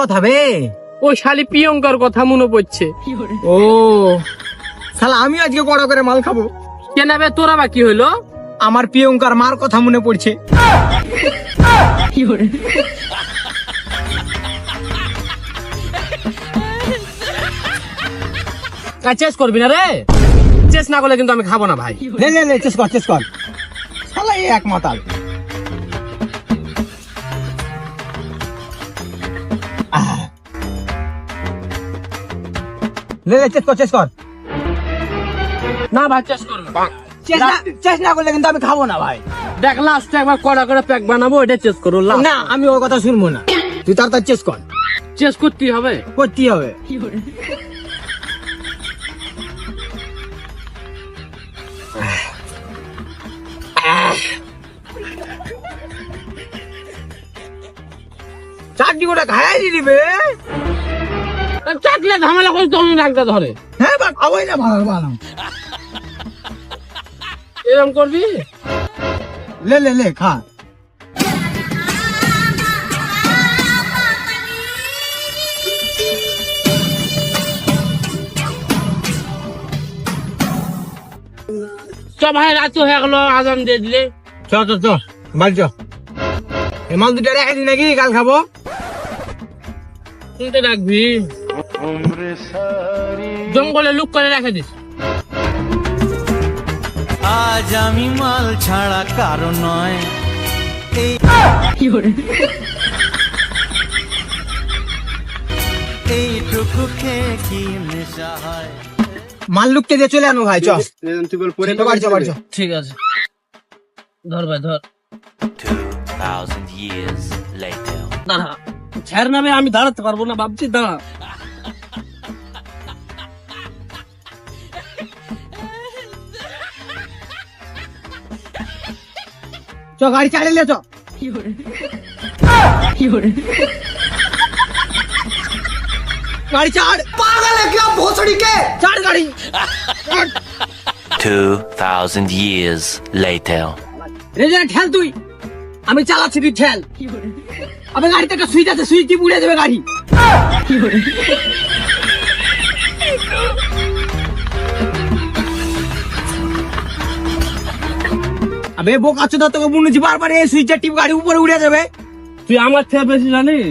কথা বে? ওই শালি প্রিয়ঙ্কার কথা মনে পড়ছে। ও শালা, আমি আজকে কড়া করে মাল খাবো। কেন বে, তোরা বা কি হইলো? আমার প্রিয়ঙ্কার মার কথা মনে পড়ছে। চেস করবি না রে? চেস না করলে কিন্তু আমি খাবো না ভাই। লে লে লে, চেস কর চেস কর। শালা এই এক মাতাল। লে লে, চেস কর চেস কর। না ভাই, চেস করবো। চেস না করলে কিন্তু আমি খাবো না ভাই। দেখ, লাস্টে একবার কড়া করে প্যাক বানাবো, এটা চেস করো। না, আমি ওর কথা শুনবো না। তুই তাড়াতাড়ি চেস কর। চেস করতেই হবে। করতেই হবে। চাকরি করে খাই দিবে। চাকলে ঝামেলা করে তুমি রাখতে ধরে। হ্যাঁ বা খাবোই না, ভালো ভালো। এরকম করবি? লে লে লে, খা। চ ভাই, রাত হয়ে গেল, আজান দিয়ে দিলে। চ চ চ, বাড়ি চ। এই মাল দুটো রেখে দি নাকি, কাল খাবো। শুনতে রাখবি, জঙ্গলে লুক করে রেখে দিস। আজ আমি মাল ছাড়া কারো নয়। এইটুকু খেয়ে কি নেশা হয়। মাল লুককে দিয়ে চলে আনো ভাই, চ। বাড়ি চ বাড়ি চ। ঠিক আছে, ধর ভাই ধর। 2000 years later. দাঁড়া, ছেড় নামে আমি দাঁড়াতে পারবো না, ভাবছি দাঁড়া। চ, গাড়ি চালিয়ে লে, চ। গাড়ি ছাড়। পাগল है क्या भोसड़ी के? ছাড় গাড়ি। 2000 years later. রেজা ঠেল তুই, আমি চালাচ্ছি, তুই ঠেল। আবে গাড়িতে একটা সুইচ আছে, সুইচ টিপ উড়ে যাবে গাড়ি। আবে বোকা চোদা, তোকে বলেছি বারবার, এই সুইচের টিপ গাড়ি উপরে উড়ে যাবে। তুই আমার থেকে বেশি জানিস।